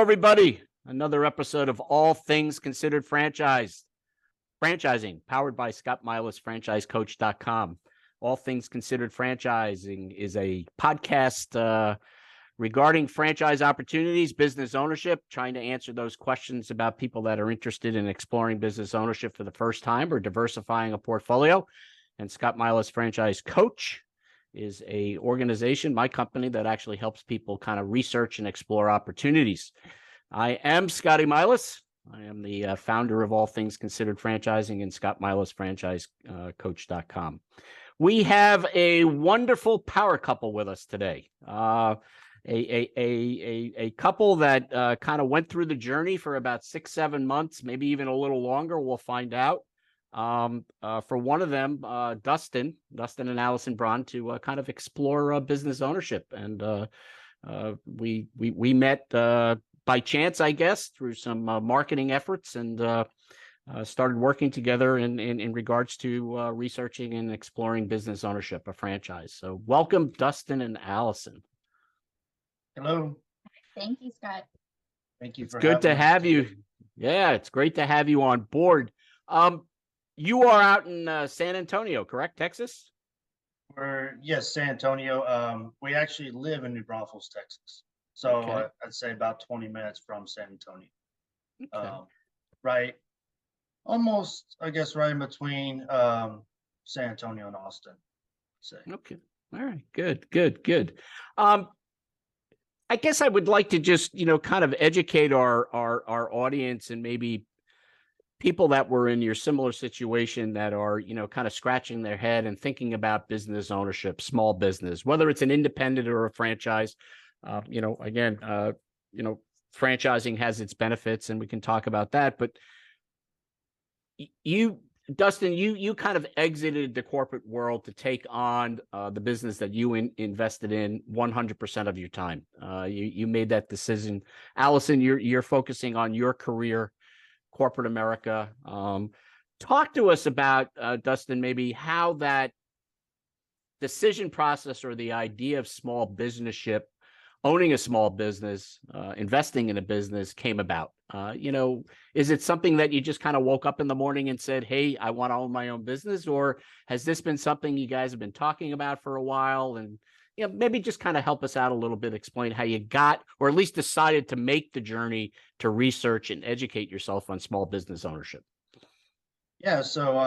everybody. Another episode of All Things Considered Franchising, powered by Scott Milas, franchisecoach.com. All Things Considered Franchising is a podcast regarding franchise opportunities, business ownership, trying to answer those questions about people that are interested in exploring business ownership for the first time or diversifying a portfolio. And Scott Milas, Franchise Coach, is a organization, my company, that actually helps people kind of research and explore opportunities. I am Scotty Milas. I am the founder of All Things Considered Franchising and Scott Milas, franchisecoach.com. We have a wonderful power couple with us today. A couple that kind of went through the journey for about 6-7 months, maybe even a little longer. We'll find out. For one of them, Dustin and Alison Braune, to kind of explore business ownership, and we met by chance, I guess, through some marketing efforts, and started working together in regards to researching and exploring business ownership, a franchise. So, welcome, Dustin and Alison. Hello. Thank you, Scott. Thank you. It's good to have you. Yeah, it's great to have you on board. You are out in San Antonio, correct? Texas? Yes, San Antonio. We actually live in New Braunfels, Texas. So Okay. I'd say about 20 minutes from San Antonio. Okay. Right. Almost, I guess, right in between San Antonio and Austin. Say. Okay. All right. Good. I guess I would like to just, kind of educate our audience and maybe people that were in your similar situation that are, kind of scratching their head and thinking about business ownership, small business, whether it's an independent or a franchise. Franchising has its benefits, and we can talk about that. But Dustin, you kind of exited the corporate world to take on the business that you invested in 100% of your time. You made that decision. Alison, you're focusing on your career, corporate America. Talk to us about, Dustin, maybe how that decision process or the idea of small businessship, owning a small business, investing in a business came about. Is it something that you just kind of woke up in the morning and said, hey, I want to own my own business? Or has this been something you guys have been talking about for a while? And maybe just kind of help us out a little bit, explain how you got, or at least decided to make the journey to research and educate yourself on small business ownership. Yeah, so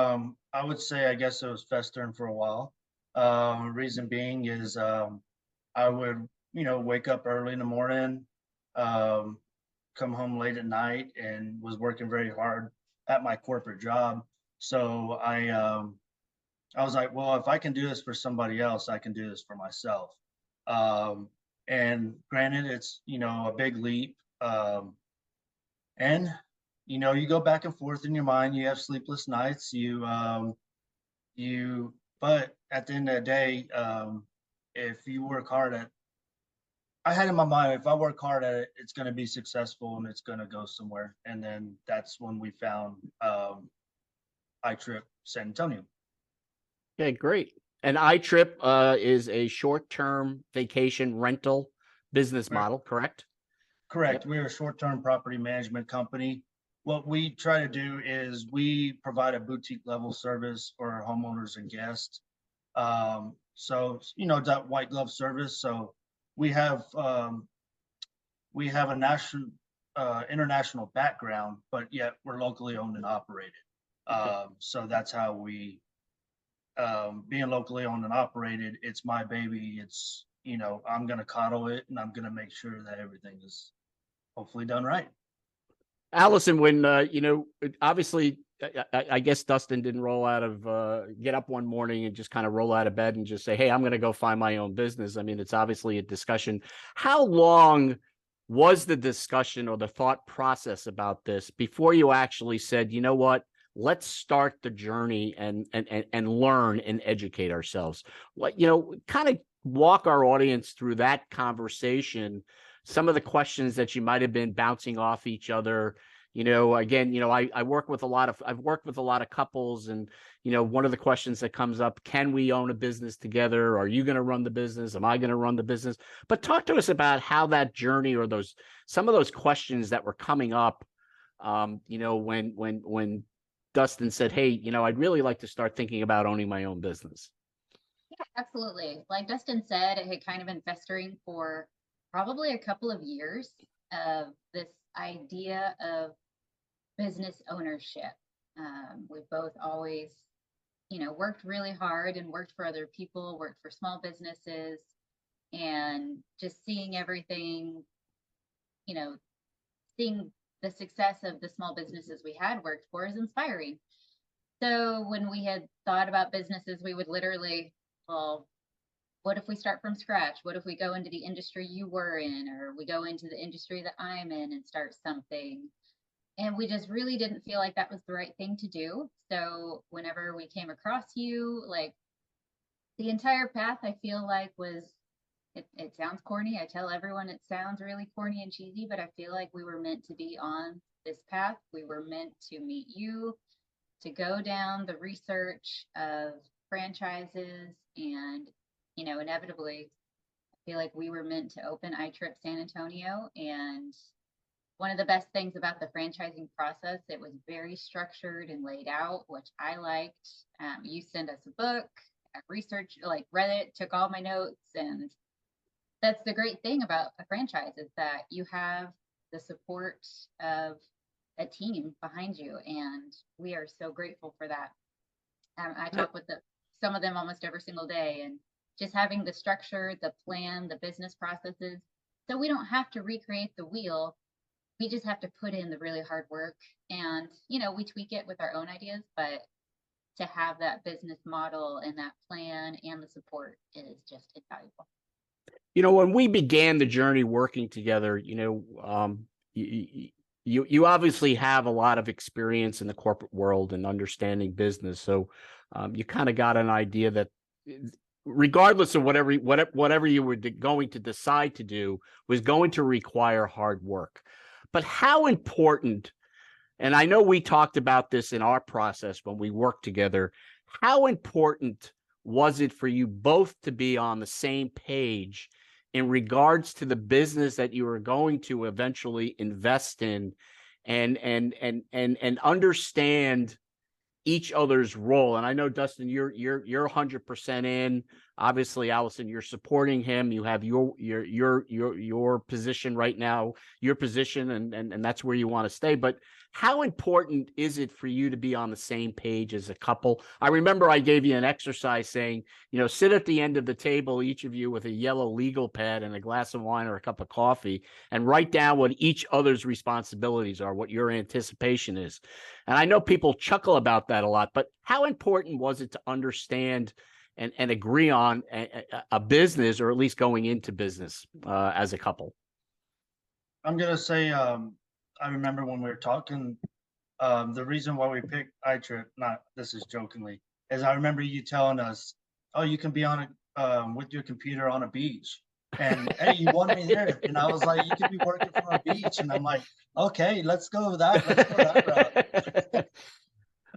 I would say, I guess it was festering for a while. Reason being is I would, wake up early in the morning, come home late at night, and was working very hard at my corporate job. So I was like, well, if I can do this for somebody else, I can do this for myself. And granted, it's, a big leap. And, you go back and forth in your mind, you have sleepless nights, but at the end of the day, if you work hard I had in my mind, if I work hard at it, it's going to be successful and it's going to go somewhere. And then that's when we found iTRIP San Antonio. Okay, great. And iTRIP is a short-term vacation rental business model, correct? Correct. Yep. We're a short-term property management company. What we try to do is we provide a boutique level service for our homeowners and guests. So, that white glove service. So we have a international background, but yet we're locally owned and operated. So that's how we, being locally owned and operated, it's my baby. It's, I'm going to coddle it, and I'm going to make sure that everything is hopefully done right. Alison, when, obviously, I guess Dustin didn't get up one morning and just kind of roll out of bed and just say, hey, I'm going to go find my own business. I mean, it's obviously a discussion. How long was the discussion or the thought process about this before you actually said, you know what, let's start the journey and learn and educate ourselves? Kind of walk our audience through that conversation, some of the questions that you might have been bouncing off each other, Again, I've worked with a lot of couples, and, one of the questions that comes up, can we own a business together? Are you going to run the business? Am I going to run the business? But talk to us about how that journey, or some of those questions that were coming up, when Dustin said, hey, I'd really like to start thinking about owning my own business. Yeah, absolutely. Like Dustin said, it had kind of been festering for probably a couple of years of this idea of business ownership. We've both always, worked really hard and worked for other people, worked for small businesses, and just seeing everything, seeing the success of the small businesses we had worked for is inspiring. So when we had thought about businesses, we would literally, well, what if we start from scratch? What if we go into the industry you were in, or we go into the industry that I'm in and start something? And we just really didn't feel like that was the right thing to do. So whenever we came across you, like, the entire path, I feel like it sounds corny. I tell everyone it sounds really corny and cheesy, but I feel like we were meant to be on this path. We were meant to meet you, to go down the research of franchises, and, inevitably, I feel like we were meant to open iTRIP San Antonio. And one of the best things about the franchising process, it was very structured and laid out, which I liked. You send us a book, I researched, like, read it, took all my notes, and that's the great thing about a franchise, is that you have the support of a team behind you, and we are so grateful for that. I talk with some of them almost every single day, and just having the structure, the plan, the business processes, so we don't have to recreate the wheel. We just have to put in the really hard work, and we tweak it with our own ideas, but to have that business model and that plan and the support is just invaluable. When we began the journey working together, you obviously have a lot of experience in the corporate world and understanding business. So you kind of got an idea that regardless of whatever you were going to decide to do was going to require hard work. But how important, and I know we talked about this in our process when we worked together, how important was it for you both to be on the same page in regards to the business that you were going to eventually invest in, and understand each other's role? And I know, Dustin, you're 100% in. Obviously, Alison, you're supporting him. You have your position right now, your position, and that's where you want to stay. But how important is it for you to be on the same page as a couple? I remember I gave you an exercise saying, sit at the end of the table, each of you, with a yellow legal pad and a glass of wine or a cup of coffee, and write down what each other's responsibilities are, what your anticipation is. And I know people chuckle about that a lot, but how important was it to understand and agree on a business, or at least going into business as a couple? I'm gonna say, I remember when we were talking, the reason why we picked iTrip, not this is jokingly, is I remember you telling us, "Oh, you can be on with your computer on a beach," and hey, you want me there, and I was like, "You could be working from a beach," and I'm like, "Okay, let's go that route."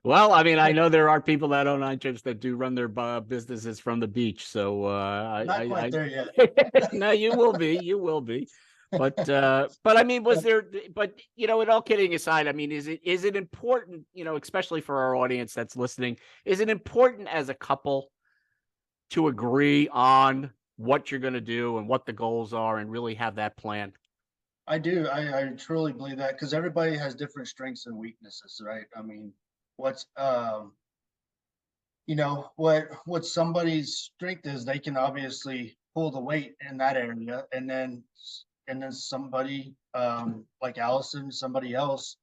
Well, I mean, I know there are people that own iTrips that do run their businesses from the beach, so Not quite there yet. no, you will be. But I mean, was there? But it all kidding aside, I mean, is it important? Especially for our audience that's listening, is it important as a couple to agree on what you're going to do and what the goals are, and really have that plan? I do. I truly believe that, because everybody has different strengths and weaknesses, right? I mean, what's what somebody's strength is, they can obviously pull the weight in that area, and then somebody like Allison, somebody else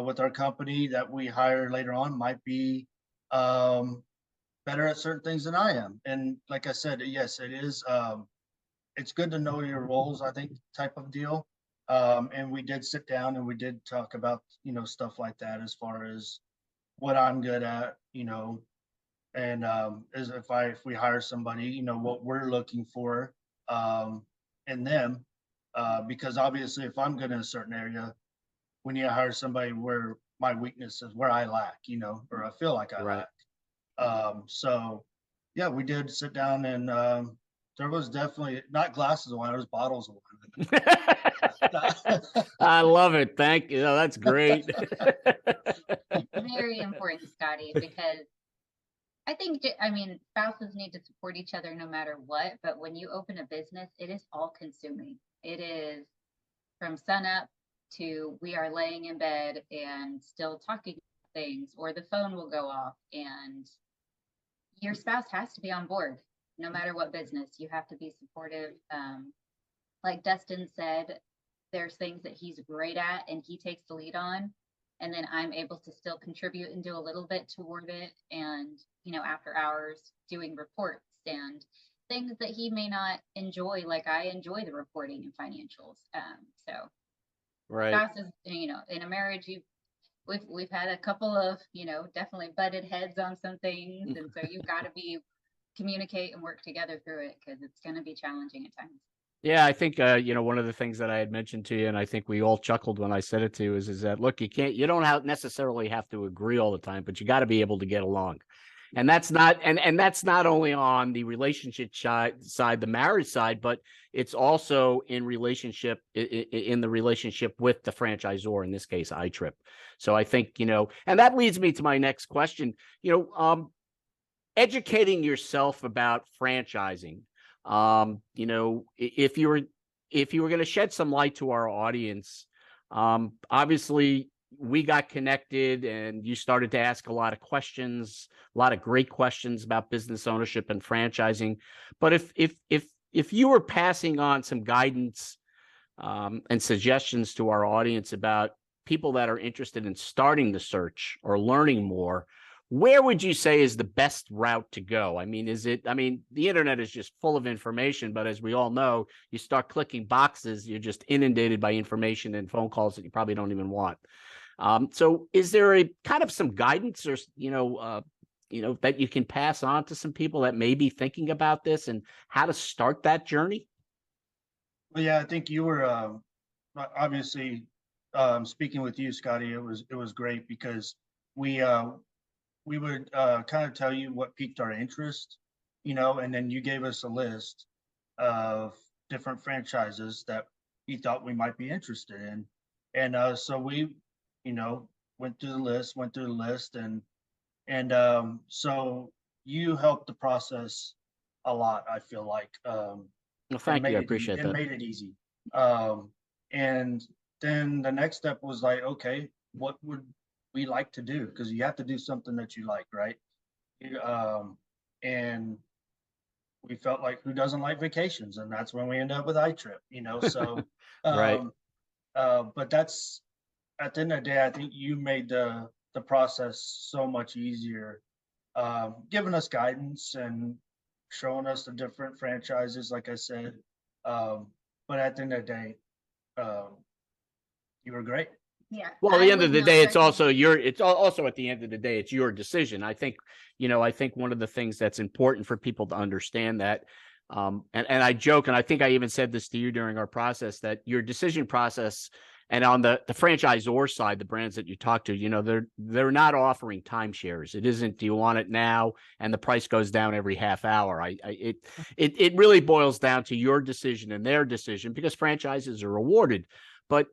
with our company that we hire later on might be better at certain things than I am. And like I said, yes, it is. It's good to know your roles, I think, type of deal. And we did sit down and we did talk about stuff like that, as far as what I'm good at, and is if we hire somebody, what we're looking for in them, because obviously if I'm good in a certain area, we need to hire somebody where my weakness is, where I lack, you know, or I feel like I Right. lack. So yeah, we did sit down and there was definitely not glasses of wine, it was bottles of wine. I love it. Thank you. That's great. Very important, Scotty, because I think, I mean, spouses need to support each other no matter what, but when you open a business, it is all consuming. It is from sun up to we are laying in bed and still talking things, or the phone will go off, and your spouse has to be on board no matter what business. You have to be supportive. Like Dustin said, there's things that he's great at and he takes the lead on, and then I'm able to still contribute and do a little bit toward it, and you know, after hours doing reports and things that he may not enjoy, like I enjoy the reporting and financials. So Right. spouses, you know, in a marriage, we've had a couple of, you know, definitely butted heads on some things, and so you've got to be communicate and work together through it, because it's going to be challenging at times. Yeah, I think you know, one of the things that I had mentioned to you, and I think we all chuckled when I said it to you, is that look, you don't necessarily have to agree all the time, but you got to be able to get along. And that's not that's not only on the relationship side, the marriage side, but it's also in relationship in the relationship with the franchisor, in this case, iTRIP. So I think, you know, and that leads me to my next question. You know, educating yourself about franchising. You know, if you were going to shed some light to our audience, obviously we got connected and you started to ask a lot of questions, a lot of great questions about business ownership and franchising. But if you were passing on some guidance and suggestions to our audience about people that are interested in starting the search or learning more, where would you say is the best route to go? I mean, the internet is just full of information, but as we all know, you start clicking boxes, you're just inundated by information and phone calls that you probably don't even want. So is there a kind of some guidance or, that you can pass on to some people that may be thinking about this and how to start that journey? Well, yeah, I think you were obviously speaking with you, Scotty. It was great because we would kind of tell you what piqued our interest, you know, and then you gave us a list of different franchises that you thought we might be interested in, and so we, you know, went through the list, and so you helped the process a lot. I feel like. Well, And thank you. I appreciate that. made it easy. And then the next step was like, okay, what would we like to do? Because you have to do something that you like, right? And we felt like, who doesn't like vacations? And that's when we end up with iTRIP, you know. So, Right. but that's at the end of the day, I think you made the process so much easier, giving us guidance and showing us the different franchises, like I said. But at the end of the day, you were great. Yeah. Well, at the end of the day, it's also at the end of the day, it's your decision. I think one of the things that's important for people to understand that, and I joke, and I think I even said this to you during our process, that your decision process, and on the franchisor side, the brands that you talk to, you know, they're not offering timeshares. It isn't, do you want it now? And the price goes down every half hour. It really boils down to your decision and their decision, because franchises are rewarded. But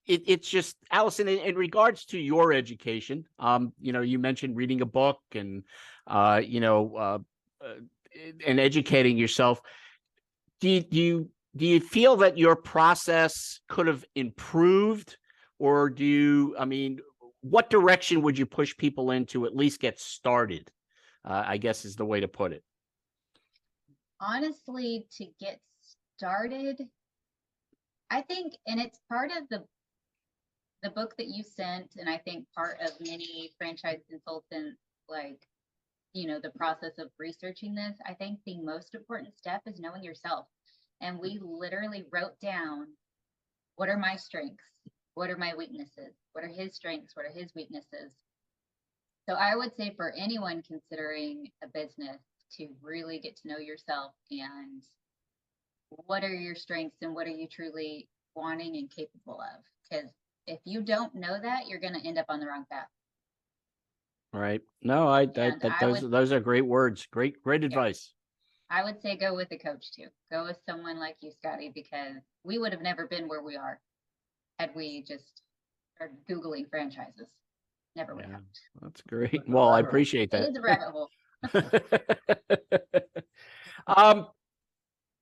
it's just, Alison, in regards to your education, you mentioned reading a book and, and educating yourself. Do you feel that your process could have improved, or what direction would you push people in to at least get started? I guess is the way to put it. Honestly, to get started, I think, and it's part of the book that you sent, and I think part of many franchise consultants, like, you know, the process of researching this, I think the most important step is knowing yourself. And we literally wrote down, what are my strengths? What are my weaknesses? What are his strengths? What are his weaknesses? So I would say for anyone considering a business, to really get to know yourself and what are your strengths and what are you truly wanting and capable of? Because if you don't know that, you're going to end up on the wrong path. Right. No, those are great words. Great advice. I would say go with a coach too. Go with someone like you, Scotty, because we would have never been where we are had we just started Googling franchises. Never would have. That's great. Well, I appreciate that. It is a rabbit hole.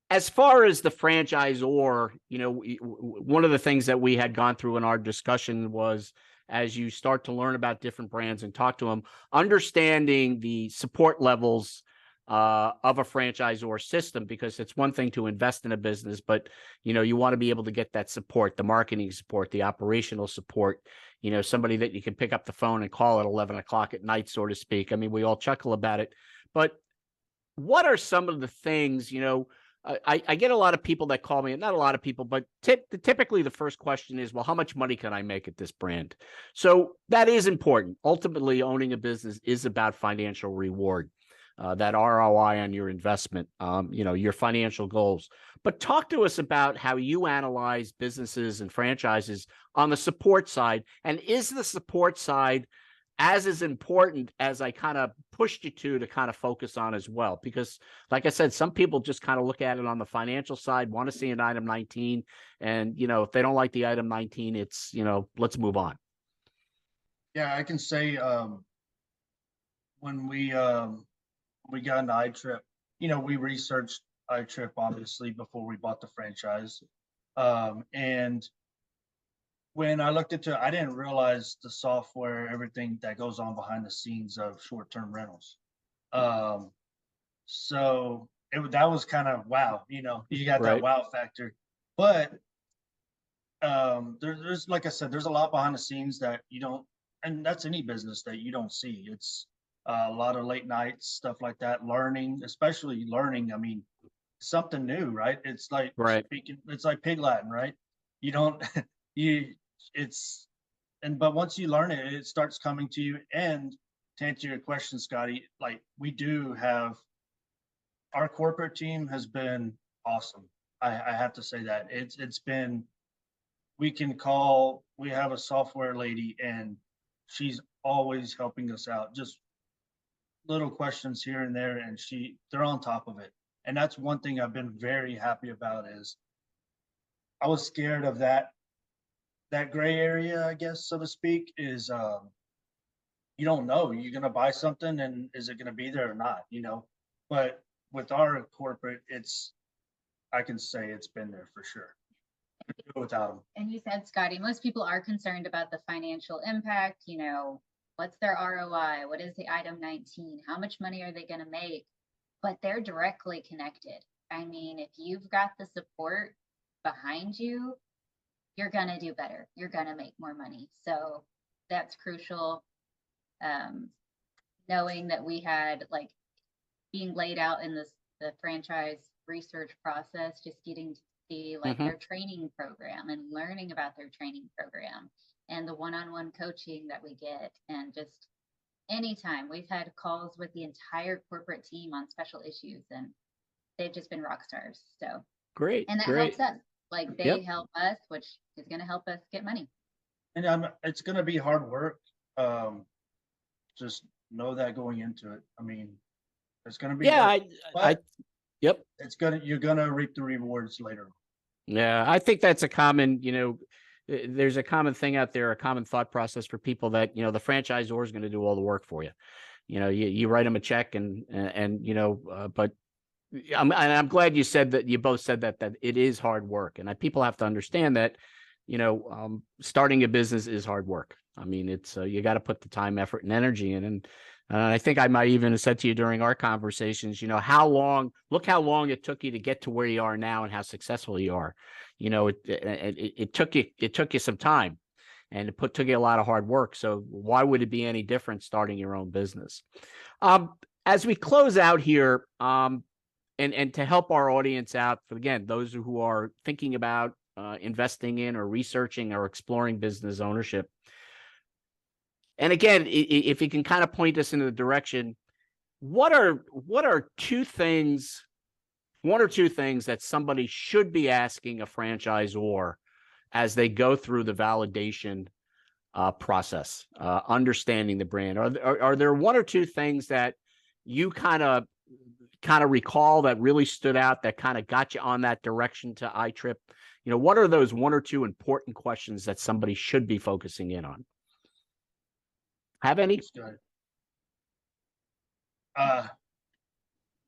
As far as the franchisor, one of the things that we had gone through in our discussion was, as you start to learn about different brands and talk to them, understanding the support levels of a franchisor system, because it's one thing to invest in a business, but you want to be able to get that support, the marketing support, the operational support, somebody that you can pick up the phone and call at 11 o'clock at night, so to speak. I mean, we all chuckle about it, but what are some of the things, I get a lot of people that call me, and not a lot of people, but typically the first question is, well, how much money can I make at this brand? So that is important. Ultimately, owning a business is about financial reward, that ROI on your investment, your financial goals. But talk to us about how you analyze businesses and franchises on the support side. And is the support side as important as I kind of pushed you to kind of focus on as well? Because like I said, some people just kind of look at it on the financial side, want to see an item 19. And, if they don't like the item 19, it's, let's move on. Yeah, I can say when we got into iTRIP, we researched iTRIP obviously before we bought the franchise. And when I looked into it, I didn't realize the software, everything that goes on behind the scenes of short-term rentals. So that was kind of wow, you got that wow factor. But there's, like I said, there's a lot behind the scenes that you don't, and that's any business that you don't see. It's a lot of late nights, stuff like that, learning, especially learning. I mean, something new, right? It's like speaking, it's like Pig Latin, right? You don't, but once you learn it, it starts coming to you. And to answer your question, Scotty, like we do have, our corporate team has been awesome. I have to say that it's been, we have a software lady and she's always helping us out. Just little questions here and there, and they're on top of it. And that's one thing I've been very happy about, is I was scared of that gray area, I guess, so to speak, is you don't know. You're going to buy something and is it going to be there or not, But with our corporate, I can say it's been there for sure. Without them. And you said, Scotty, most people are concerned about the financial impact, what's their ROI? What is the item 19? How much money are they going to make? But they're directly connected. I mean, if you've got the support behind you, you're going to do better. You're going to make more money. So that's crucial. Knowing that we had, like, being laid out in the franchise research process, just getting to see like their training program and learning about their training program and the one-on-one coaching that we get. And just anytime we've had calls with the entire corporate team on special issues, and they've just been rock stars. So great. And that helps us. Like they help us, which is going to help us get money. And it's going to be hard work. Just know that going into it. I mean, it's going to be you're going to reap the rewards later. Yeah, I think that's a common, there's a common thing out there, a common thought process for people that, the franchisor is going to do all the work for you. You write them a check but I'm glad you said that, you both said that it is hard work. And people have to understand that, starting a business is hard work. I mean, it's, you got to put the time, effort, and energy in. And I think I might even have said to you during our conversations, look how long it took you to get to where you are now and how successful you are. It took you some time, and it took you a lot of hard work. So why would it be any different starting your own business? As we close out here, and to help our audience out, again, those who are thinking about investing in or researching or exploring business ownership. And again, if you can kind of point us in the direction, what are one or two things that somebody should be asking a franchisor as they go through the validation process, understanding the brand? Are there one or two things that you kind of recall that really stood out, that kind of got you on that direction to iTRIP? What are those one or two important questions that somebody should be focusing in on? Have any? That's good.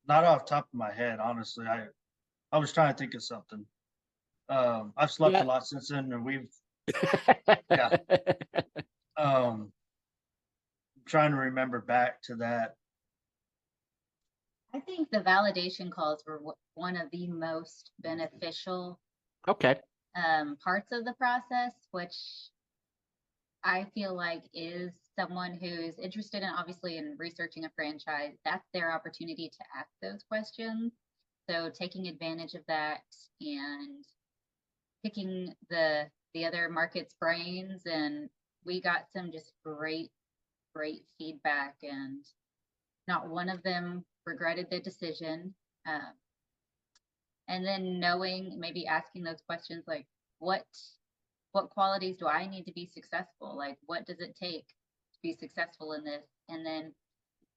Not off the top of my head, honestly. I was trying to think of something. I've slept a lot since then, and we've yeah. Trying to remember back to that. I think the validation calls were one of the most beneficial Okay. parts of the process, which I feel like is someone who's interested in, obviously, in researching a franchise. That's their opportunity to ask those questions. So taking advantage of that and picking the other market's brains, and we got some just great feedback, and not one of them regretted the decision. And then knowing, maybe asking those questions like, what qualities do I need to be successful? Like, what does it take to be successful in this? And then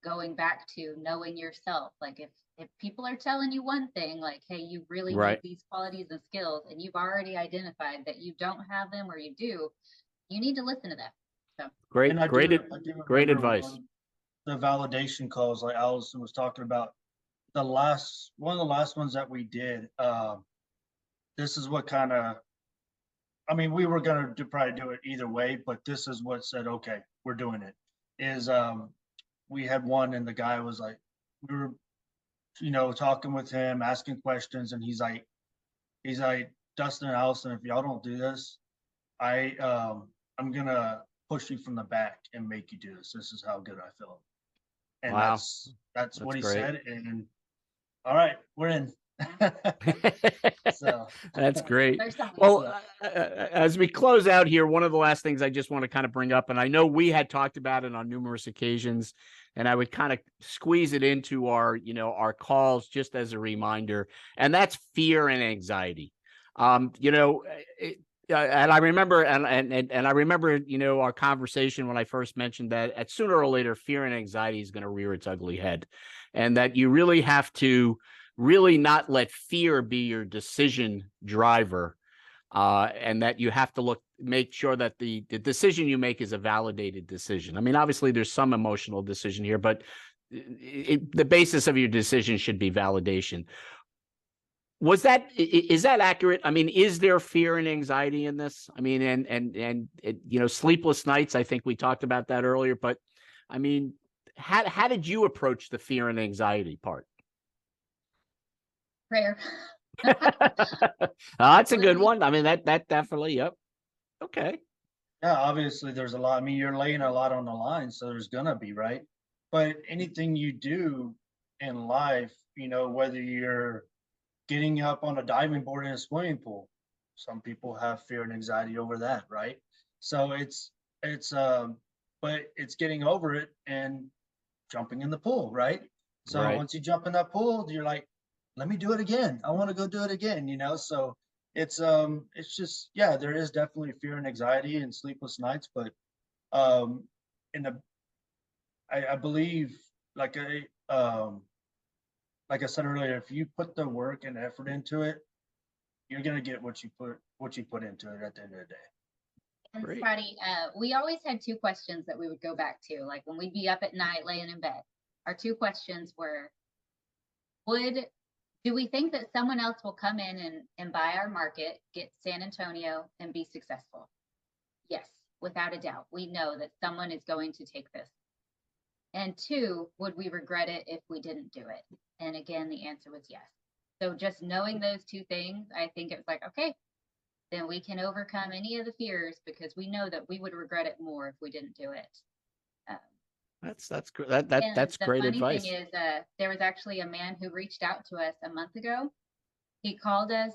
going back to knowing yourself, like if people are telling you one thing, like, hey, you really need these qualities and skills, and you've already identified that you don't have them or you do, you need to listen to them. So great advice. The validation calls, like Allison was talking about, one of the last ones that we did, this is what kind of, I mean, we were going to probably do it either way, but this is what said, okay, we're doing it. Is we had one, and the guy was like, we were, talking with him, asking questions, and he's like, Dustin and Alison, if y'all don't do this, I'm gonna push you from the back and make you do this. This is how good I feel. And wow. that's what he great. said. And all right, we're in. So that's great. Well, as we close out here, one of the last things I just want to kind of bring up, and I know we had talked about it on numerous occasions, and I would kind of squeeze it into our calls just as a reminder, and that's fear and anxiety. And I remember, and I remember, our conversation when I first mentioned that at sooner or later, fear and anxiety is going to rear its ugly head, and that you really have to really not let fear be your decision driver, and that you have to make sure that the decision you make is a validated decision. I mean, obviously there's some emotional decision here, but the basis of your decision should be validation. Is that accurate? I mean, is there fear and anxiety in this? I mean, and sleepless nights, I think we talked about that earlier, but I mean, how did you approach the fear and anxiety part? Prayer. That's a good one. I mean, that definitely, yep. Okay. Yeah, obviously there's a lot. I mean, you're laying a lot on the line, so there's gonna be, right? But anything you do in life, whether you're getting up on a diving board in a swimming pool, some people have fear and anxiety over that, right? So but it's getting over it and jumping in the pool, right? So once you jump in that pool, you're like, let me do it again. I want to go do it again, So it's just, yeah, there is definitely fear and anxiety and sleepless nights, but I believe, like I said earlier, if you put the work and effort into it, you're gonna get what you put into it at the end of the day. And Scotty, we always had two questions that we would go back to, like when we'd be up at night laying in bed. Our two questions were, do we think that someone else will come in and buy our market, get San Antonio, and be successful? Yes, without a doubt. We know that someone is going to take this. And two, would we regret it if we didn't do it? And again, the answer was yes. So just knowing those two things, I think it was like, okay, then we can overcome any of the fears, because we know that we would regret it more if we didn't do it. That's great. That's great advice. The funny thing is, there was actually a man who reached out to us a month ago. He called us,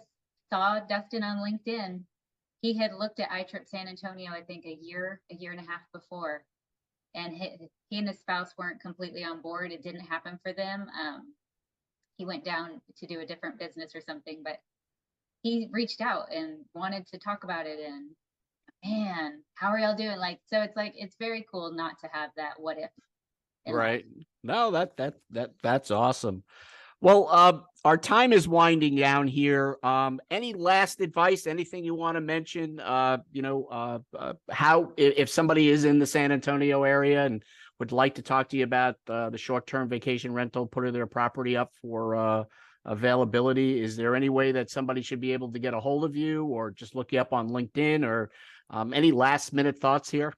saw Dustin on LinkedIn. He had looked at iTRIP San Antonio, I think a year and a half before, and he and his spouse weren't completely on board. It didn't happen for them. He went down to do a different business or something, but he reached out and wanted to talk about it, and man, how are y'all doing? Like, so it's like, it's very cool not to have that what if in life. Right. No, that's awesome. Well, our time is winding down here. Any last advice, anything you want to mention? How, if somebody is in the San Antonio area and would like to talk to you about the short-term vacation rental, putting their property up for availability, is there any way that somebody should be able to get a hold of you, or just look you up on LinkedIn, or any last-minute thoughts here?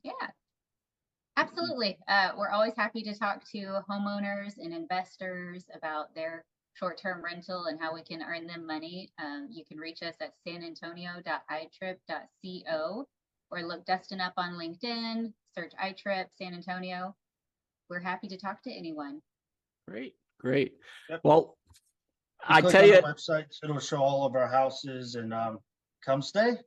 Yeah, absolutely. We're always happy to talk to homeowners and investors about their short-term rental and how we can earn them money. You can reach us at sanantonio.itrip.co, or look Dustin up on LinkedIn, search iTRIP San Antonio. We're happy to talk to anyone. Great, great. Yep. Well, I Click tell on you, the website, it'll show all of our houses, and come stay.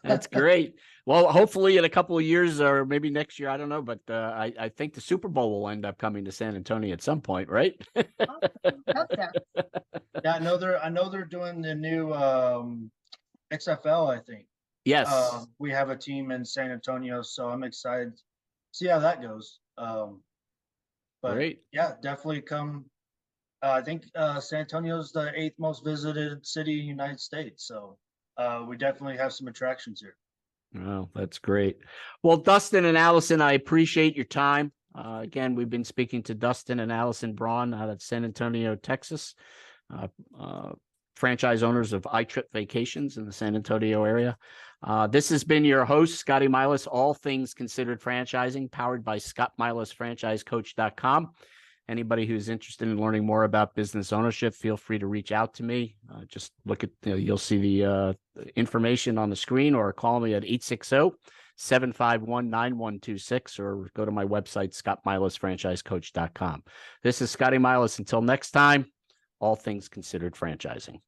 that's great. Well, hopefully in a couple of years, or maybe next year, I don't know, but I think the Super Bowl will end up coming to San Antonio at some point, right? Awesome. Hope so. Yeah, I know they're doing the new XFL, I think. Yes. We have a team in San Antonio, so I'm excited to see how that goes. But Great. yeah, definitely come. I think San Antonio's the 8th most visited city in the United States, so we definitely have some attractions here. Oh, that's great. Well, Dustin and Alison, I appreciate your time. Again, we've been speaking to Dustin and Alison Braune out of San Antonio, Texas, franchise owners of iTRIP Vacations in the San Antonio area. This has been your host, Scotty Milas, All Things Considered Franchising, powered by ScottMilasFranchiseCoach.com. Anybody who's interested in learning more about business ownership, feel free to reach out to me. Just look at, you'll see the information on the screen, or call me at 860-751-9126, or go to my website, ScottMilasFranchiseCoach.com. This is Scotty Milas. Until next time, all things considered franchising.